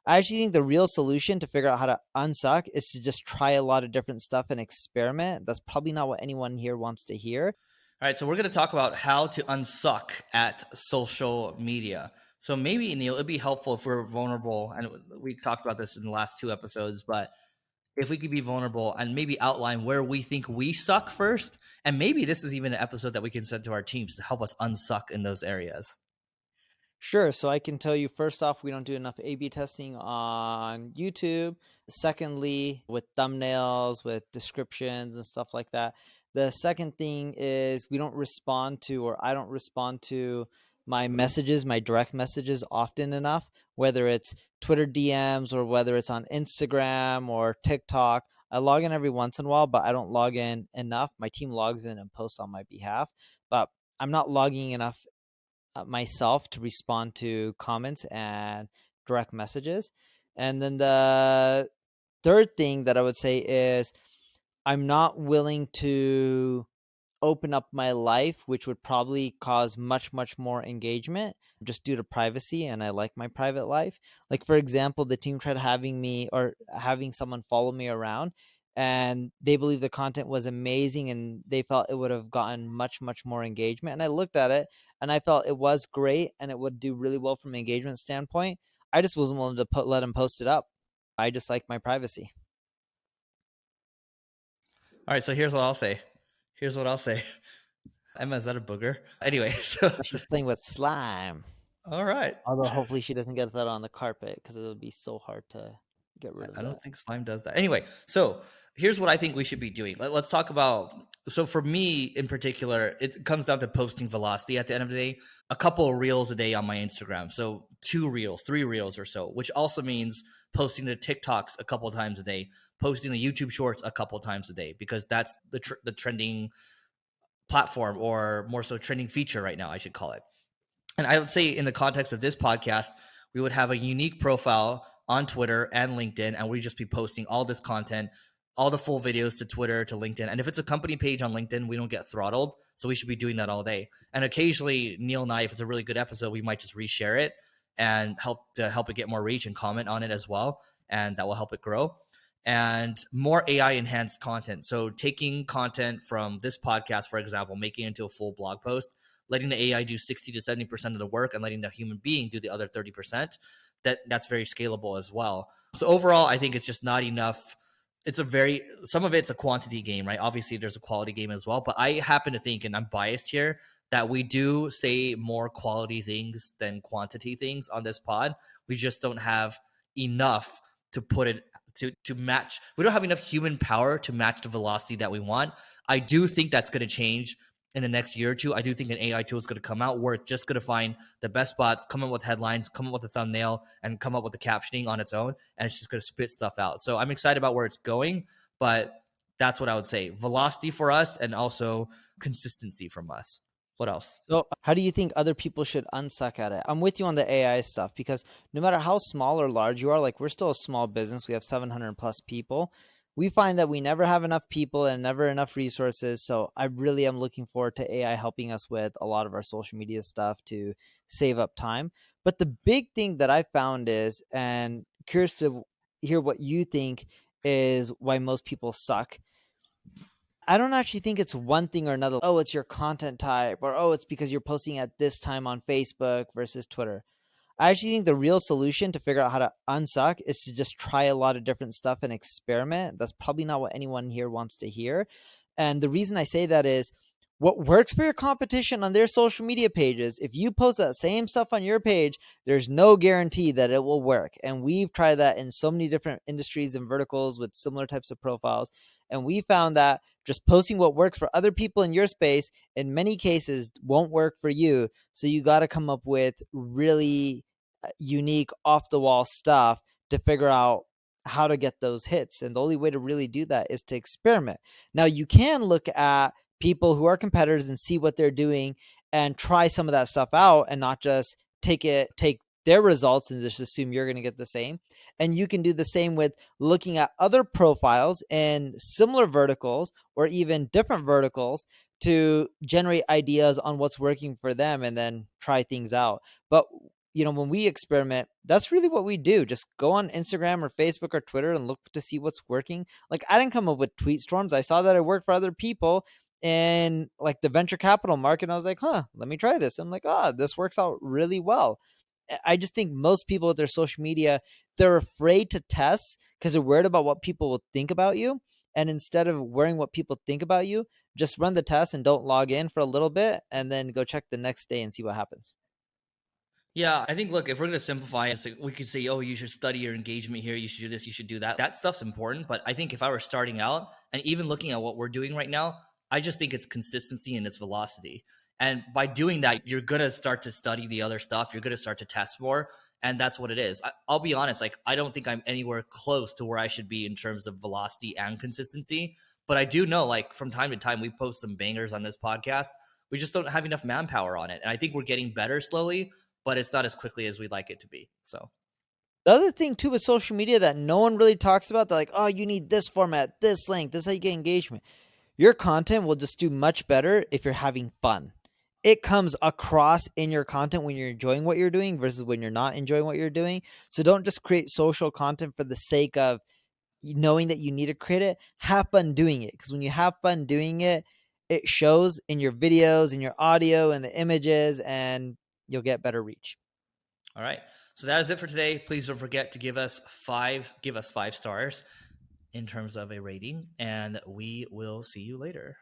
I actually think the real solution to figure out how to unsuck is to just try a lot of different stuff and experiment. That's probably not what anyone here wants to hear. All right, so we're going to talk about how to unsuck at social media. So maybe, Neil, it'd be helpful if we're vulnerable, and we talked about this in the last 2 episodes, but if we could be vulnerable and maybe outline where we think we suck first, and maybe this is even an episode that we can send to our teams to help us unsuck in those areas. Sure. So I can tell you, first off, we don't do enough A/B testing on YouTube. Secondly, with thumbnails, with descriptions and stuff like that. The second thing is we don't respond to, or I don't respond to my messages, my direct messages often enough, whether it's Twitter DMs or whether it's on Instagram or TikTok. I log in every once in a while, but I don't log in enough. My team logs in and posts on my behalf, but I'm not logging enough myself to respond to comments and direct messages. And then the third thing that I would say is I'm not willing to open up my life, which would probably cause much, much more engagement just due to privacy. And I like my private life. Like, for example, the team tried having me or having someone follow me around, and they believe the content was amazing and they felt it would have gotten much, much more engagement. And I looked at it and I felt it was great and it would do really well from an engagement standpoint. I just wasn't willing to let them post it up. I just like my privacy. All right, so here's what I'll say. Emma, is that a booger? Anyway, so She's playing with slime. all right. Although hopefully she doesn't get that on the carpet because it would be so hard to get rid of I that. don't think slime does that. Anyway, so here's what I think we should be doing. Let's talk about. So for me in particular, it comes down to posting velocity at the end of the day. A couple of reels a day on my Instagram. So 2 reels, 3 reels or so, which also means posting the TikToks a couple of times a day, posting the YouTube Shorts a couple of times a day, because that's the trending platform, or more so trending feature right now, I should call it. And I would say in the context of this podcast, we would have a unique profile on Twitter and LinkedIn, and we'd just be posting all this content, all the full videos to Twitter, to LinkedIn. And if it's a company page on LinkedIn, we don't get throttled. So we should be doing that all day. And occasionally, Neil and I, if it's a really good episode, we might just reshare it and help it get more reach and comment on it as well. And that will help it grow. And more AI enhanced content. So taking content from this podcast, for example, making it into a full blog post, letting the AI do 60 to 70% of the work and letting the human being do the other 30%. That's very scalable as well. So overall, I think it's just not enough. Some of it's a quantity game, right? Obviously there's a quality game as well, but I happen to think, and I'm biased here, that we do say more quality things than quantity things on this pod. We just don't have enough to put it to match. We don't have enough human power to match the velocity that we want. I do think that's going to change in the next year or two. I do think an AI tool is going to come out where it's just going to find the best spots, come up with headlines, come up with a thumbnail, and come up with the captioning on its own, and it's just going to spit stuff out. So I'm excited about where it's going, but that's what I would say. Velocity for us, and also consistency from us. What else? So how do you think other people should unsuck at it? I'm with you on the AI stuff, because no matter how small or large you are, like, we're still a small business. We have 700 plus people. We find that we never have enough people and never enough resources. So I really am looking forward to AI helping us with a lot of our social media stuff to save up time. But the big thing that I found is, and curious to hear what you think, is why most people suck. I don't actually think it's one thing or another. Oh, it's your content type, or oh, it's because you're posting at this time on Facebook versus Twitter. I actually think the real solution to figure out how to unsuck is to just try a lot of different stuff and experiment. That's probably not what anyone here wants to hear. And the reason I say that is, what works for your competition on their social media pages, if you post that same stuff on your page, there's no guarantee that it will work. And we've tried that in so many different industries and verticals with similar types of profiles. And we found that just posting what works for other people in your space, in many cases, won't work for you. So you got to come up with really unique, off the wall stuff to figure out how to get those hits. And the only way to really do that is to experiment. Now, you can look at people who are competitors and see what they're doing and try some of that stuff out, and not just take their results and just assume you're going to get the same. And you can do the same with looking at other profiles in similar verticals or even different verticals to generate ideas on what's working for them and then try things out. But when we experiment, that's really what we do. Just go on Instagram or Facebook or Twitter and look to see what's working. Like, I didn't come up with tweet storms. I saw that it worked for other people in like the venture capital market. And I was like, let me try this. I'm like, this works out really well. I just think most people with their social media, they're afraid to test because they're worried about what people will think about you. And instead of worrying what people think about you, just run the test and don't log in for a little bit and then go check the next day and see what happens. Yeah, I think, look, if we're going to simplify it, so we could say, oh, you should study your engagement here. You should do this. You should do that. That stuff's important. But I think if I were starting out and even looking at what we're doing right now, I just think it's consistency and it's velocity. And by doing that, you're going to start to study the other stuff. You're going to start to test more. And that's what it is. I'll be honest, like, I don't think I'm anywhere close to where I should be in terms of velocity and consistency. But I do know, like, from time to time, we post some bangers on this podcast. We just don't have enough manpower on it. And I think we're getting better slowly, but it's not as quickly as we'd like it to be. So the other thing too with social media that no one really talks about, they're like, oh, you need this format, this link, this is how you get engagement. Your content will just do much better if you're having fun. It comes across in your content when you're enjoying what you're doing versus when you're not enjoying what you're doing. So don't just create social content for the sake of knowing that you need to create it. Have fun doing it, because when you have fun doing it, it shows in your videos, in your audio, and the images, and you'll get better reach. All right. So that is it for today. Please don't forget to give us 5 stars in terms of a rating, and we will see you later.